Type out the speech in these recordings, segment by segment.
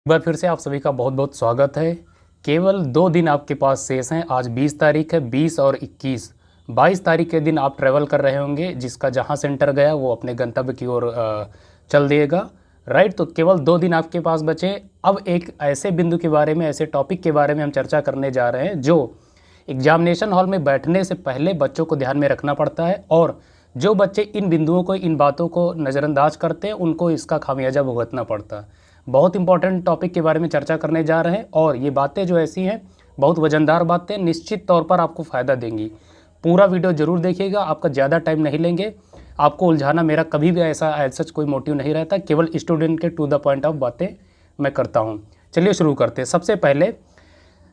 एक बार फिर से आप सभी का बहुत बहुत स्वागत है। केवल 2 दिन आपके पास शेष हैं। आज 20 तारीख है, 20 और 21। 22 तारीख के दिन आप ट्रैवल कर रहे होंगे, जिसका जहां सेंटर गया वो अपने गंतव्य की ओर चल देगा। राइट, तो केवल 2 दिन आपके पास बचे। अब एक ऐसे बिंदु के बारे में, ऐसे टॉपिक के बारे में हम चर्चा करने जा रहे हैं जो एग्जामिनेशन हॉल में बैठने से पहले बच्चों को ध्यान में रखना पड़ता है, और जो बच्चे इन बिंदुओं को, इन बातों को नज़रअंदाज करते हैं, उनको इसका खामियाजा भुगतना पड़ता है। बहुत इंपॉर्टेंट टॉपिक के बारे में चर्चा करने जा रहे हैं, और ये बातें जो ऐसी हैं, बहुत वजनदार बातें, निश्चित तौर पर आपको फ़ायदा देंगी। पूरा वीडियो ज़रूर देखिएगा, आपका ज़्यादा टाइम नहीं लेंगे। आपको उलझाना मेरा कभी भी ऐसा सच कोई मोटिव नहीं रहता, केवल स्टूडेंट के टू द पॉइंट ऑफ बातें मैं करता हूँ। चलिए शुरू करते हैं। सबसे पहले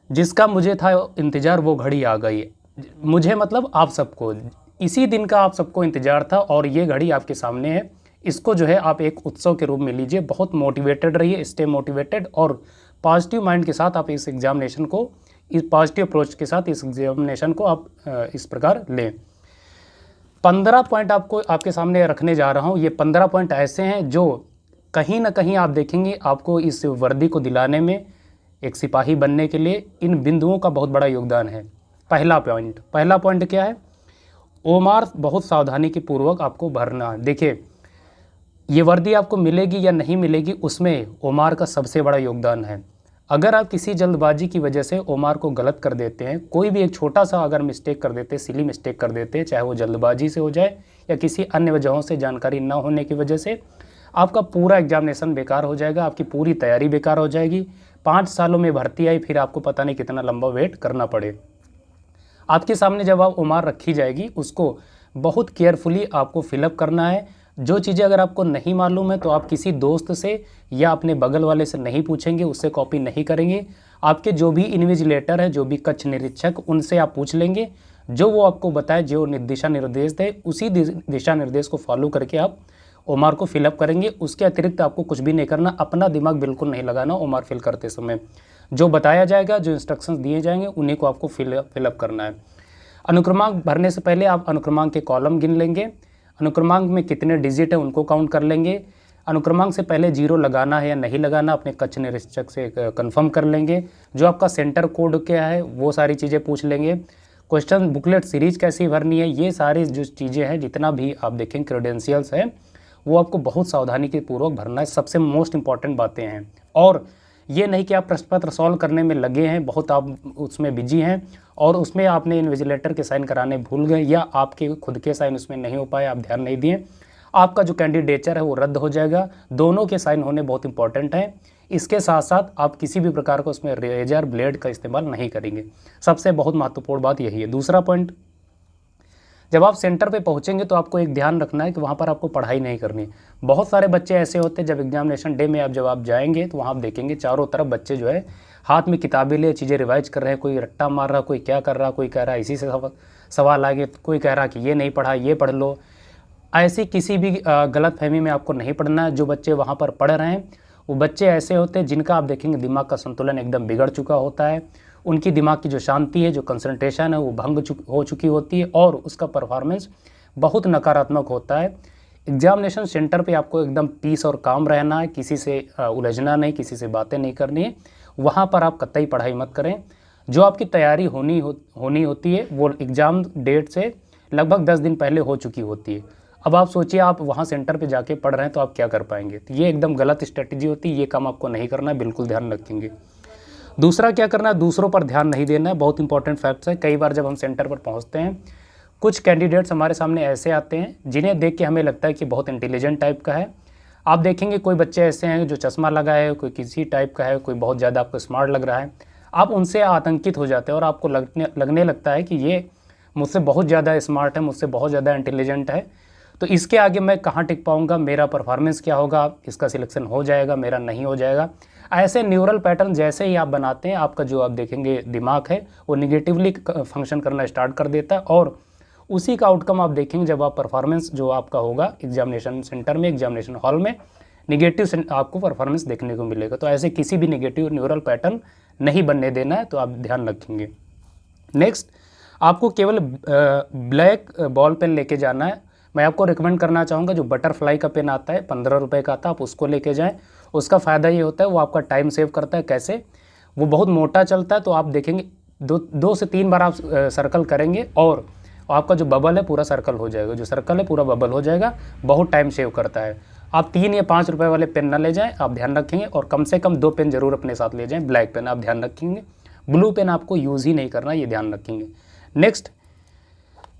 जिसका मुझे था इंतज़ार वो घड़ी आ गई। मुझे मतलब आप सबको इसी दिन का आप सबको इंतज़ार था, और ये घड़ी आपके सामने है। इसको जो है आप एक उत्सव के रूप में लीजिए। बहुत मोटिवेटेड रहिए, स्टे मोटिवेटेड, और पॉजिटिव माइंड के साथ आप इस एग्जामिनेशन को, इस पॉजिटिव अप्रोच के साथ इस एग्जामिनेशन को आप इस प्रकार लें। 15 पॉइंट आपको आपके सामने रखने जा रहा हूँ। ये 15 पॉइंट ऐसे हैं जो कहीं ना कहीं आप देखेंगे आपको इस वर्दी को दिलाने में, एक सिपाही बनने के लिए इन बिंदुओं का बहुत बड़ा योगदान है। पहला पॉइंट क्या है? ओमार बहुत सावधानी के पूर्वक आपको भरना है। देखिए, ये वर्दी आपको मिलेगी या नहीं मिलेगी, उसमें ओमार का सबसे बड़ा योगदान है। अगर आप किसी जल्दबाजी की वजह से ओमार को गलत कर देते हैं, कोई भी एक छोटा सा अगर मिस्टेक कर देते हैं, सिली मिस्टेक कर देते हैं, चाहे वो जल्दबाजी से हो जाए या किसी अन्य वजहों से, जानकारी ना होने की वजह से, आपका पूरा एग्जामिनेशन बेकार हो जाएगा, आपकी पूरी तैयारी बेकार हो जाएगी। 5 सालों में भर्ती आई, फिर आपको पता नहीं कितना लंबा वेट करना पड़े। आपके सामने जब आप ओमार रखी जाएगी, उसको बहुत केयरफुली आपको फिलअप करना है। जो चीज़ें अगर आपको नहीं मालूम है तो आप किसी दोस्त से या अपने बगल वाले से नहीं पूछेंगे, उससे कॉपी नहीं करेंगे। आपके जो भी इन्विजिलेटर है, जो भी कक्ष निरीक्षक, उनसे आप पूछ लेंगे। जो वो आपको बताए, जो दिशा निर्देश दे, उसी दिशा निर्देश को फॉलो करके आप ओमार को फिलअप करेंगे। उसके अतिरिक्त आपको कुछ भी नहीं करना, अपना दिमाग बिल्कुल नहीं लगाना ओमार फिल करते समय। जो बताया जाएगा, जो इंस्ट्रक्शंस दिए जाएंगे, उन्हीं को आपको फिलअप करना है। अनुक्रमांक भरने से पहले आप अनुक्रमांक के कॉलम गिन लेंगे। अनुक्रमांक में कितने डिजिट है उनको काउंट कर लेंगे। अनुक्रमांक से पहले 0 लगाना है या नहीं लगाना, अपने कक्ष निरीक्षक से कंफर्म कर लेंगे। जो आपका सेंटर कोड क्या है वो सारी चीज़ें पूछ लेंगे। क्वेश्चन बुकलेट सीरीज कैसी भरनी है, ये सारी जो चीज़ें हैं, जितना भी आप देखें क्रेडेंशियल्स है, वो आपको बहुत सावधानी के पूर्वक भरना है। सबसे मोस्ट इंपॉर्टेंट बातें हैं। और ये नहीं कि आप प्रश्न पत्र सॉल्व करने में लगे हैं, बहुत आप उसमें बिजी हैं और उसमें आपने इन्विजिलेटर के साइन कराने भूल गए, या आपके खुद के साइन उसमें नहीं हो पाए, आप ध्यान नहीं दिए, आपका जो कैंडिडेचर है वो रद्द हो जाएगा। दोनों के साइन होने बहुत इंपॉर्टेंट हैं। इसके साथ साथ आप किसी भी प्रकार का उसमें रेजर ब्लेड का इस्तेमाल नहीं करेंगे। सबसे बहुत महत्वपूर्ण बात यही है। दूसरा पॉइंट, जब आप सेंटर पे पहुंचेंगे तो आपको एक ध्यान रखना है कि वहाँ पर आपको पढ़ाई नहीं करनी। बहुत सारे बच्चे ऐसे होते हैं, जब एग्जामिनेशन डे में जब आप जाएंगे तो वहाँ आप देखेंगे चारों तरफ बच्चे जो है हाथ में किताबें लिए चीज़ें रिवाइज कर रहे हैं। कोई रट्टा मार रहा, कोई क्या कर रहा, कोई कह रहा है इसी से सवाल आ गए, कोई कह रहा कि ये नहीं पढ़ा, ये पढ़ लो। ऐसी किसी भी गलत फहमी में आपको नहीं पढ़ना है। जो बच्चे वहाँ पर पढ़ रहे हैं वो बच्चे ऐसे होते हैं जिनका आप देखेंगे दिमाग का संतुलन एकदम बिगड़ चुका होता है। उनकी दिमाग की जो शांति है, जो कंसंट्रेशन है, वो भंग हो चुकी होती है, और उसका परफॉर्मेंस बहुत नकारात्मक होता है। एग्जामिनेशन सेंटर पे आपको एकदम पीस और काम रहना है, किसी से उलझना नहीं, किसी से बातें नहीं करनी है। वहाँ पर आप कतई पढ़ाई मत करें। जो आपकी तैयारी होनी होती है वो एग्ज़ाम डेट से लगभग 10 दिन पहले हो चुकी होती है। अब आप सोचिए, आप वहाँ सेंटर पे जाके पढ़ रहे हैं तो आप क्या कर पाएंगे? तो ये एकदम गलत स्ट्रेटजी होती है। ये काम आपको नहीं करना है, बिल्कुल ध्यान रखेंगे। दूसरा क्या करना है, दूसरों पर ध्यान नहीं देना है। बहुत इंपॉर्टेंट फैक्ट्स है। कई बार जब हम सेंटर पर पहुंचते हैं, कुछ कैंडिडेट्स हमारे सामने ऐसे आते हैं जिन्हें देख के हमें लगता है कि बहुत इंटेलिजेंट टाइप का है। आप देखेंगे कोई बच्चे ऐसे हैं जो चश्मा लगाए है, कोई किसी टाइप का है, कोई बहुत ज़्यादा आपको स्मार्ट लग रहा है। आप उनसे आतंकित हो जाते हैं और आपको लगने लगता है कि ये मुझसे बहुत ज़्यादा स्मार्ट है, मुझसे बहुत ज़्यादा इंटेलिजेंट है, तो इसके आगे मैं कहाँ टिक पाऊँगा, मेरा परफॉर्मेंस क्या होगा, इसका सिलेक्शन हो जाएगा, मेरा नहीं हो जाएगा। ऐसे न्यूरल पैटर्न जैसे ही आप बनाते हैं, आपका जो आप देखेंगे दिमाग है वो निगेटिवली फंक्शन करना स्टार्ट कर देता है, और उसी का आउटकम आप देखेंगे जब आप परफॉर्मेंस जो आपका होगा एग्जामिनेशन सेंटर में, एग्जामिनेशन हॉल में, निगेटिव आपको परफॉर्मेंस देखने को मिलेगा। तो ऐसे किसी भी निगेटिव न्यूरल पैटर्न नहीं बनने देना है, तो आप ध्यान रखेंगे। नेक्स्ट, आपको केवल ब्लैक बॉल पेन लेके जाना है। मैं आपको रिकमेंड करना चाहूँगा जो बटरफ्लाई का पेन आता है, 15 रुपये का आता है, आप उसको लेके जाएं। उसका फ़ायदा ये होता है वो आपका टाइम सेव करता है। कैसे? वो बहुत मोटा चलता है, तो आप देखेंगे 2 से 3 बार आप सर्कल करेंगे और आपका जो बबल है पूरा सर्कल हो जाएगा, जो सर्कल है पूरा बबल हो जाएगा। बहुत टाइम सेव करता है। आप 3 या 5 रुपए वाले पेन ना ले जाएं, आप ध्यान रखेंगे, और कम से कम 2 पेन जरूर अपने साथ ले जाएं। ब्लैक पेन आप ध्यान रखेंगे, ब्लू पेन आपको यूज़ ही नहीं करना, ये ध्यान रखेंगे। नेक्स्ट,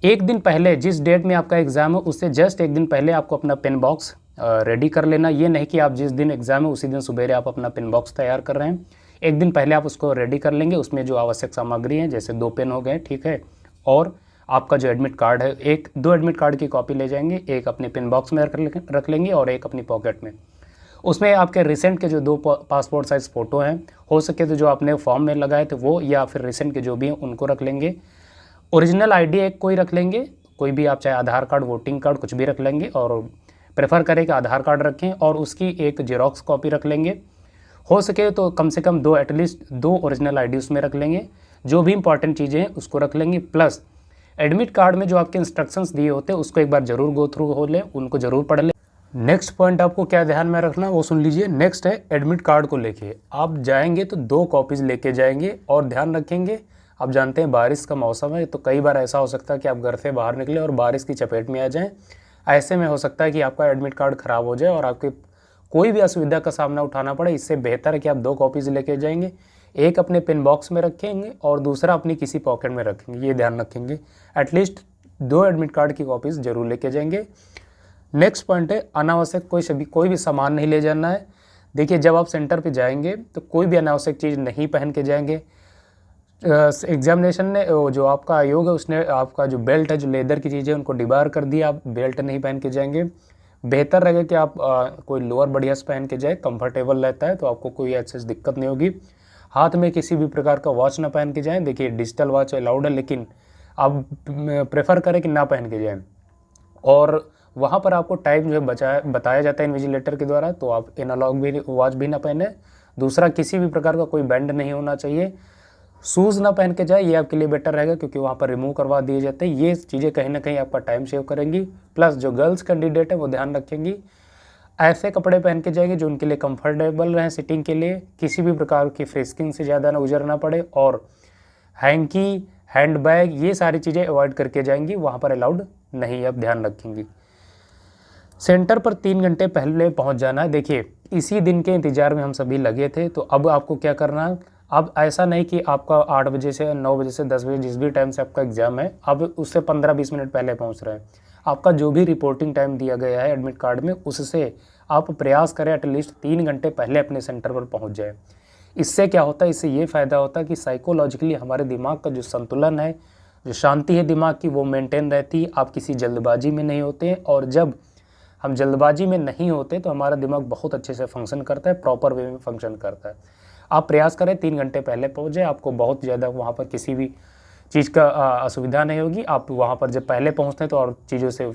एक दिन पहले जिस डेट में आपका एग्ज़ाम है उससे जस्ट एक दिन पहले आपको अपना पेन बॉक्स रेडी कर लेना। ये नहीं कि आप जिस दिन एग्ज़ाम है उसी दिन सुबेरे आप अपना पेन बॉक्स तैयार कर रहे हैं। एक दिन पहले आप उसको रेडी कर लेंगे। उसमें जो आवश्यक सामग्री है, जैसे 2 पेन हो गए, ठीक है, और आपका जो एडमिट कार्ड है, 2 एडमिट कार्ड की कॉपी ले जाएंगे, एक अपने पेन बॉक्स में रख लेंगे और एक अपनी पॉकेट में। उसमें आपके रिसेंट के जो 2 पासपोर्ट साइज़ फ़ोटो हैं, हो सके तो जो आपने फॉर्म में लगाए थे वो, या फिर रिसेंट के जो भी हैं उनको रख लेंगे। ओरिजिनल आईडी एक कोई रख लेंगे, कोई भी आप, चाहे आधार कार्ड, वोटिंग कार्ड, कुछ भी रख लेंगे, और प्रेफर करें कि आधार कार्ड रखें, और उसकी एक जेरोक्स कॉपी रख लेंगे। हो सके तो कम से कम 2, एटलीस्ट 2 ओरिजिनल आईडी उसमें रख लेंगे। जो भी इंपॉर्टेंट चीज़ें हैं उसको रख लेंगे। प्लस एडमिट कार्ड में जो आपके इंस्ट्रक्शंस दिए होते हैं उसको एक बार जरूर गो थ्रू हो लें, उनको जरूर पढ़ लें। नेक्स्ट पॉइंट आपको क्या ध्यान में रखना वो सुन लीजिए। नेक्स्ट है एडमिट कार्ड को लेके आप जाएंगे तो 2 कॉपीज़ लेके जाएंगे, और ध्यान रखेंगे, आप जानते हैं बारिश का मौसम है, तो कई बार ऐसा हो सकता है कि आप घर से बाहर निकले और बारिश की चपेट में आ जाएं। ऐसे में हो सकता है कि आपका एडमिट कार्ड ख़राब हो जाए और आपके कोई भी असुविधा का सामना उठाना पड़े। इससे बेहतर है कि आप 2 कॉपीज़ लेके जाएंगे, एक अपने पेन बॉक्स में रखेंगे और दूसरा अपनी किसी पॉकेट में रखेंगे। ये ध्यान रखेंगे, एटलीस्ट 2 एडमिट कार्ड की कॉपीज़ जरूर लेके जाएंगे। नेक्स्ट पॉइंट है अनावश्यक कोई भी सामान नहीं ले जाना है। देखिए, जब आप सेंटर पे जाएंगे तो कोई भी अनावश्यक चीज़ नहीं पहन के जाएंगे। एग्जामिनेशन ने, जो आपका आयोग है उसने आपका जो बेल्ट है, जो लेदर की चीज़ें उनको डिबार कर दिया, आप बेल्ट नहीं पहन के जाएंगे। बेहतर रहेगा कि आप कोई लोअर बढ़िया से पहन के जाए, कंफर्टेबल रहता है, तो आपको कोई ऐसी दिक्कत नहीं होगी। हाथ में किसी भी प्रकार का वॉच ना पहन के जाएं। देखिए, डिजिटल वॉच अलाउड है, लेकिन आप प्रेफर करें कि ना पहन के जाएं। और वहाँ पर आपको टाइम जो है बताया जाता है इन्विजिलेटर के द्वारा, तो आप एनालॉग भी वॉच भी ना पहने। दूसरा, किसी भी प्रकार का कोई बैंड नहीं होना चाहिए। शूज़ ना पहन के जाए, ये आपके लिए बेटर रहेगा, क्योंकि वहाँ पर रिमूव करवा दिए जाते हैं। ये चीज़ें कहीं ना कहीं आपका टाइम सेव करेंगी। प्लस जो गर्ल्स कैंडिडेट है वो ध्यान रखेंगी, ऐसे कपड़े पहन के जाएंगे जो उनके लिए कंफर्टेबल रहें सिटिंग के लिए, किसी भी प्रकार की फ्रिस्किंग से ज़्यादा ना गुजरना पड़े, और हैंकी, हैंड बैग, ये सारी चीज़ें अवॉइड करके जाएंगी, वहाँ पर अलाउड नहीं है, आप ध्यान रखेंगी। सेंटर पर 3 घंटे पहले पहुँच जाना है। देखिए, इसी दिन के इंतज़ार में हम सभी लगे थे, तो अब आपको क्या करना है। अब ऐसा नहीं कि आपका 8 बजे से 9 बजे से 10 बजे जिस भी टाइम से आपका एग्ज़ाम है, अब उससे 15-20 मिनट पहले पहुंच रहे हैं। आपका जो भी रिपोर्टिंग टाइम दिया गया है एडमिट कार्ड में, उससे आप प्रयास करें एटलीस्ट 3 घंटे पहले अपने सेंटर पर पहुंच जाए। इससे क्या होता है, इससे ये फ़ायदा होता है कि साइकोलॉजिकली हमारे दिमाग का जो संतुलन है, जो शांति है दिमाग की, वो मेंटेन रहती है। आप किसी जल्दबाजी में नहीं होते हैं, और जब हम जल्दबाजी में नहीं होते तो हमारा दिमाग बहुत अच्छे से फंक्शन करता है, प्रॉपर वे में फंक्शन करता है। आप प्रयास करें 3 घंटे पहले पहुँच जाए, आपको बहुत ज़्यादा वहाँ पर किसी भी चीज़ का असुविधा नहीं होगी। आप वहाँ पर जब पहले पहुँचते हैं तो और चीज़ों से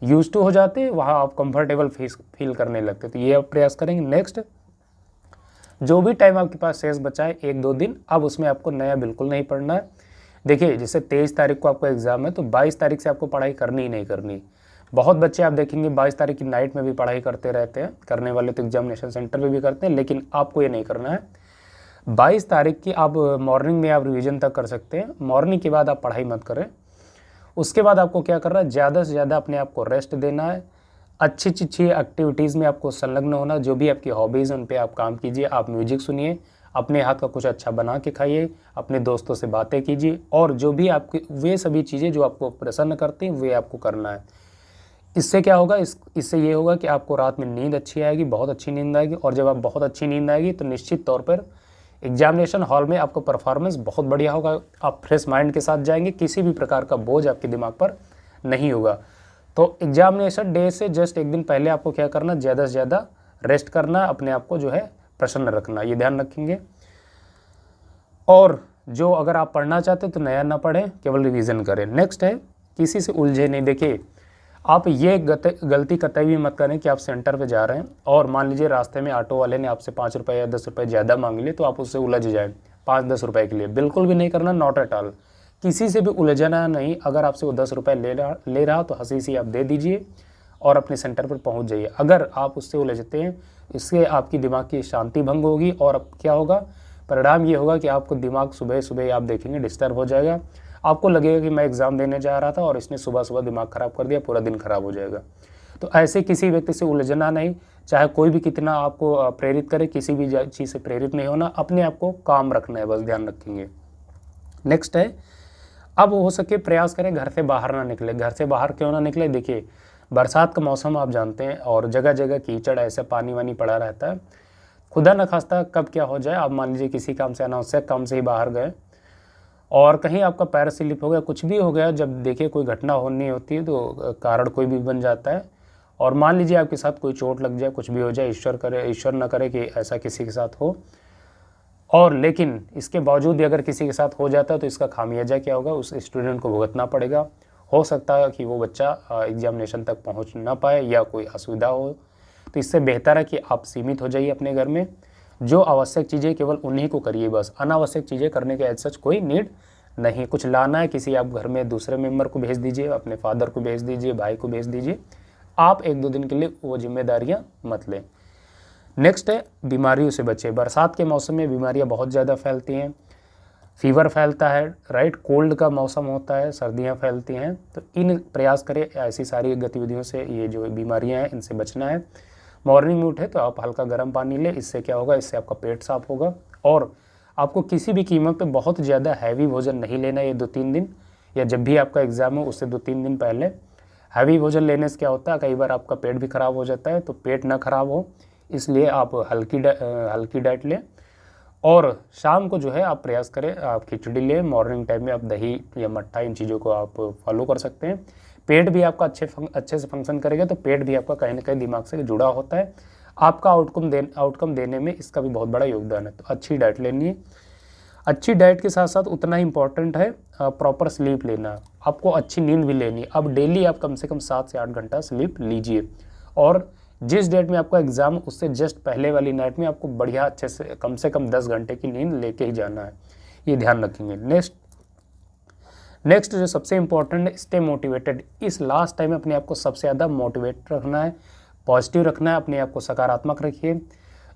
यूज टू हो जाते हैं, वहाँ आप कंफर्टेबल फील करने लगते हैं, तो ये आप प्रयास करेंगे। नेक्स्ट, जो भी टाइम आपके पास शेष बचा है 1-2 दिन, अब उसमें आपको नया बिल्कुल नहीं पढ़ना है। देखिए, जैसे 23 तारीख को आपको एग्ज़ाम है, तो 22 तारीख से आपको पढ़ाई करनी ही नहीं करनी। बहुत बच्चे आप देखेंगे 22 तारीख की नाइट में भी पढ़ाई करते रहते हैं, करने वाले तो एग्जामिनेशन सेंटर में भी करते हैं, लेकिन आपको ये नहीं करना है। 22 तारीख की आप मॉर्निंग में आप रिवीजन तक कर सकते हैं, मॉर्निंग के बाद आप पढ़ाई मत करें। उसके बाद आपको क्या करना है, ज़्यादा से ज़्यादा अपने आप को रेस्ट देना है। अच्छी एक्टिविटीज़ में आपको संलग्न होना, जो भी आपकी हॉबीज़ उन पे आप काम कीजिए। आप म्यूजिक सुनिए, अपने हाथ का कुछ अच्छा बना के खाइए, अपने दोस्तों से बातें कीजिए, और जो भी आपकी वे सभी चीज़ें जो आपको प्रसन्न करती हैं वे आपको करना है। इससे क्या होगा, इससे ये होगा कि आपको रात में नींद अच्छी आएगी, बहुत अच्छी नींद आएगी, और जब आप बहुत अच्छी नींद आएगी तो निश्चित तौर पर एग्जामिनेशन हॉल में आपका परफॉर्मेंस बहुत बढ़िया होगा। आप फ्रेश माइंड के साथ जाएंगे, किसी भी प्रकार का बोझ आपके दिमाग पर नहीं होगा। तो एग्जामिनेशन डे से जस्ट एक दिन पहले आपको क्या करना, ज़्यादा से ज़्यादा रेस्ट करना, अपने आप को जो है प्रसन्न रखना, ये ध्यान रखेंगे। और जो अगर आप पढ़ना चाहते हैं तो नया ना पढ़ें, केवल रिवीजन करें। नेक्स्ट है, किसी से उलझे नहीं। देखिए, आप ये गलती कतई भी मत करें कि आप सेंटर पे जा रहे हैं और मान लीजिए रास्ते में ऑटो वाले ने आपसे 5 रुपये या 10 रुपये ज़्यादा मांग लिए, तो आप उससे उलझ जाएं 5-10 रुपये के लिए। बिल्कुल भी नहीं करना, नॉट एट ऑल। किसी से भी उलझना नहीं। अगर आपसे वो 10 रुपये ले रहा तो हंसी सी आप दे दीजिए और अपने सेंटर पर पहुंच जाइए। अगर आप उससे उलझते हैं इससे आपकी दिमाग की शांति भंग होगी और अब क्या होगा, परिणाम ये होगा कि आपको दिमाग सुबह सुबह आप देखेंगे डिस्टर्ब हो जाएगा। आपको लगेगा कि मैं एग्ज़ाम देने जा रहा था और इसने सुबह सुबह दिमाग ख़राब कर दिया, पूरा दिन ख़राब हो जाएगा। तो ऐसे किसी व्यक्ति से उलझना नहीं, चाहे कोई भी कितना आपको प्रेरित करे, किसी भी चीज़ से प्रेरित नहीं होना, अपने आप को काम रखना है, बस ध्यान रखेंगे। नेक्स्ट है, अब हो सके प्रयास करें घर से बाहर ना निकले। घर से बाहर क्यों ना निकले, देखिए बरसात का मौसम आप जानते हैं और जगह जगह कीचड़, ऐसे पानी वानी पड़ा रहता है। खुदा न खास्ता कब क्या हो जाए, आप मान लीजिए किसी काम से, अनावश्यक काम से ही बाहर गए और कहीं आपका पैर स्लिप हो गया, कुछ भी हो गया, जब देखिए कोई घटना होनी होती है तो कारण कोई भी बन जाता है। और मान लीजिए आपके साथ कोई चोट लग जाए, कुछ भी हो जाए, ईश्वर न करे कि ऐसा किसी के साथ हो, और लेकिन इसके बावजूद भी अगर किसी के साथ हो जाता है तो इसका खामियाजा क्या होगा, उस स्टूडेंट को भुगतना पड़ेगा। हो सकता है कि वो बच्चा एग्जामिनेशन तक पहुंच ना पाए या कोई असुविधा हो। तो इससे बेहतर है कि आप सीमित हो जाइए अपने घर में, जो आवश्यक चीज़ें केवल उन्हीं को करिए, बस अनावश्यक चीज़ें करने के एज सच कोई नीड नहीं। कुछ लाना है, किसी आप घर में दूसरे मेंबर को भेज दीजिए, अपने फादर को भेज दीजिए, भाई को भेज दीजिए, आप 1-2 दिन के लिए वो जिम्मेदारियाँ मत लें। नेक्स्ट है, बीमारियों से बचें। बरसात के मौसम में बीमारियाँ बहुत ज़्यादा फैलती हैं, फीवर फैलता है, राइट, कोल्ड का मौसम होता है, सर्दियाँ फैलती हैं। तो इन प्रयास करें ऐसी सारी गतिविधियों से, ये जो बीमारियाँ हैं इनसे बचना है। मॉर्निंग में उठे तो आप हल्का गर्म पानी लें, इससे क्या होगा, इससे आपका पेट साफ होगा। और आपको किसी भी कीमत पे बहुत ज़्यादा हैवी भोजन नहीं लेना ये 2-3 दिन, या जब भी आपका एग्ज़ाम हो उससे 2-3 दिन पहले। हैवी भोजन लेने से क्या होता है, कई बार आपका पेट भी ख़राब हो जाता है, तो पेट ना ख़राब हो इसलिए आप हल्की डाइट लें। और शाम को जो है आप प्रयास करें आप खिचड़ी लें, मॉर्निंग टाइम में आप दही या मट्ठा, इन चीज़ों को आप फॉलो कर सकते हैं। पेट भी आपका अच्छे से फंक्शन करेगा, तो पेट भी आपका कहीं ना कहीं दिमाग से जुड़ा होता है, आपका आउटकम देने में इसका भी बहुत बड़ा योगदान है। तो अच्छी डाइट लेनी है। अच्छी डाइट के साथ साथ उतना ही इम्पॉर्टेंट है प्रॉपर स्लीप लेना, आपको अच्छी नींद भी लेनी है। अब डेली आप कम से कम 7 से 8 घंटा स्लीप लीजिए, और जिस डेट में आपका एग्ज़ाम उससे जस्ट पहले वाली नाइट में आपको बढ़िया अच्छे से कम 10 घंटे की नींद लेके ही जाना है, ये ध्यान रखेंगे। नेक्स्ट जो सबसे इम्पोर्टेंट है, स्टे मोटिवेटेड। इस लास्ट टाइम में अपने आप को सबसे ज़्यादा मोटिवेट रखना है, पॉजिटिव रखना है, अपने आप को सकारात्मक रखिए।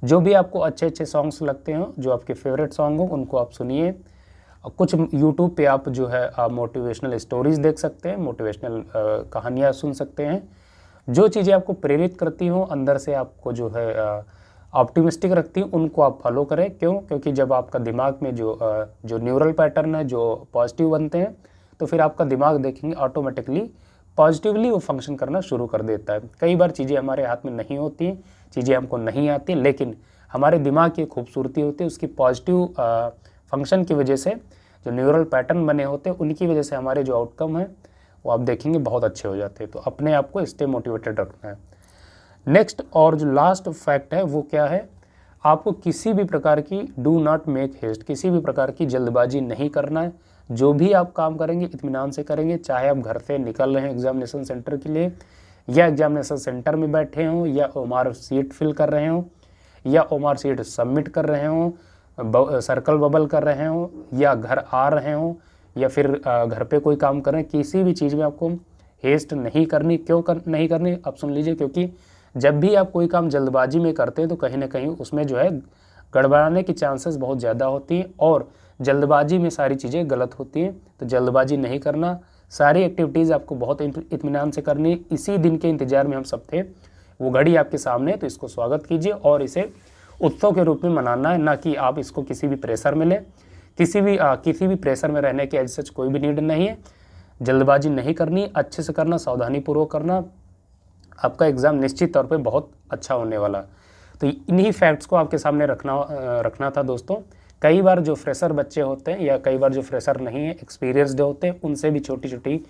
जो भी आपको अच्छे अच्छे सॉन्ग्स लगते हो, जो आपके फेवरेट सॉन्ग हो, उनको आप सुनिए। कुछ यूट्यूब पे आप जो है आप मोटिवेशनल स्टोरीज़ देख सकते हैं, मोटिवेशनल कहानियाँ सुन सकते हैं। जो चीज़ें आपको प्रेरित करती हों, अंदर से आपको जो है ऑप्टिमिस्टिक रखती हैं, उनको आप फॉलो करें। क्यों? क्योंकि जब आपका दिमाग में जो न्यूरल पैटर्न है जो पॉजिटिव बनते हैं, तो फिर आपका दिमाग देखेंगे ऑटोमेटिकली पॉजिटिवली वो फंक्शन करना शुरू कर देता है। कई बार चीज़ें हमारे हाथ में नहीं होती, चीज़ें हमको नहीं आती, लेकिन हमारे दिमाग की खूबसूरती होती है उसकी पॉजिटिव फंक्शन की वजह से, जो न्यूरल पैटर्न बने होते हैं उनकी वजह से हमारे जो आउटकम है वो आप देखेंगे बहुत अच्छे हो जाते हैं। तो अपने आप को स्टे मोटिवेटेड रखना है। नेक्स्ट और जो लास्ट फैक्ट है वो क्या है, आपको किसी भी प्रकार की डू नॉट मेक हेस्ट, किसी भी प्रकार की जल्दबाजी नहीं करना है। जो भी आप काम करेंगे इत्मीनान से करेंगे, चाहे आप घर से निकल रहे हैं एग्जामिनेशन सेंटर के लिए, या एग्जामिनेशन सेंटर में बैठे हों, या ओमार सीट फिल कर रहे हों, या ओमार सीट सबमिट कर रहे हों, सर्कल बबल कर रहे हों, या घर आ रहे हों, या फिर घर पे कोई काम कर रहे हैं, किसी भी चीज़ में आपको हेस्ट नहीं करनी। क्यों नहीं करनी, आप सुन लीजिए। क्योंकि जब भी आप कोई काम जल्दबाजी में करते हैं तो कहीं ना कहीं उसमें जो है गड़बड़ाने की चांसेस बहुत ज़्यादा होती हैं, और जल्दबाजी में सारी चीज़ें गलत होती हैं। तो जल्दबाजी नहीं करना, सारी एक्टिविटीज़ आपको बहुत इत्मीनान से करनी। इसी दिन के इंतज़ार में हम सब थे, वो घड़ी आपके सामने, तो इसको स्वागत कीजिए और इसे उत्सव के रूप में मनाना है, ना कि आप इसको किसी भी प्रेशर में लें। किसी भी प्रेशर में रहने की एज सच कोई भी नीड नहीं है। जल्दबाजी नहीं करनी, अच्छे से करना, सावधानीपूर्वक करना, आपका एग्ज़ाम निश्चित तौर पे बहुत अच्छा होने वाला। तो इन्हीं फैक्ट्स को आपके सामने रखना था दोस्तों। कई बार जो फ्रेशर बच्चे होते हैं, या कई बार जो फ्रेशर नहीं है, एक्सपीरियंस्ड होते हैं, उनसे भी छोटी छोटी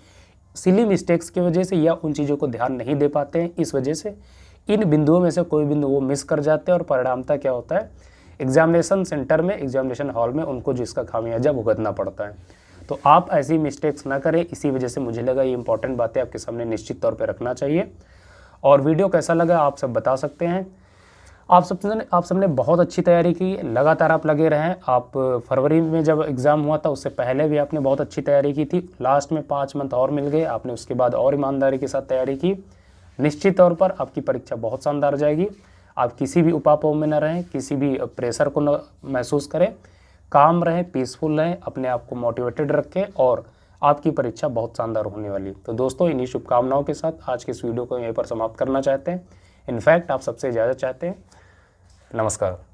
सिली मिस्टेक्स की वजह से, या उन चीज़ों को ध्यान नहीं दे पाते हैं, इस वजह से इन बिंदुओं में से कोई बिंदु वो मिस कर जाते हैं, और परिणामतः क्या होता है, एग्जामिनेशन सेंटर में, एग्जामिनेशन हॉल में उनको जिसका खामियाजा भुगतना पड़ता है। तो आप ऐसी मिस्टेक्स ना करें, इसी वजह से मुझे लगा ये इंपॉर्टेंट बातें आपके सामने निश्चित तौर पे रखना चाहिए। और वीडियो कैसा लगा आप सब बता सकते हैं। आप सबने बहुत अच्छी तैयारी की, लगातार आप लगे रहें। आप फरवरी में जब एग्ज़ाम हुआ था उससे पहले भी आपने बहुत अच्छी तैयारी की थी, लास्ट में 5 मंथ और मिल गए, आपने उसके बाद और ईमानदारी के साथ तैयारी की। निश्चित तौर पर आपकी परीक्षा बहुत शानदार जाएगी। आप किसी भी उपापों में न रहें, किसी भी प्रेशर को न महसूस करें, काम रहें, पीसफुल रहें, अपने आप को मोटिवेटेड रखें और आपकी परीक्षा बहुत शानदार होने वाली है। तो दोस्तों, इन्हीं शुभकामनाओं के साथ आज के इस वीडियो को यहीं पर समाप्त करना चाहते हैं। इनफैक्ट आप सबसे इजाज़त चाहते हैं। नमस्कार।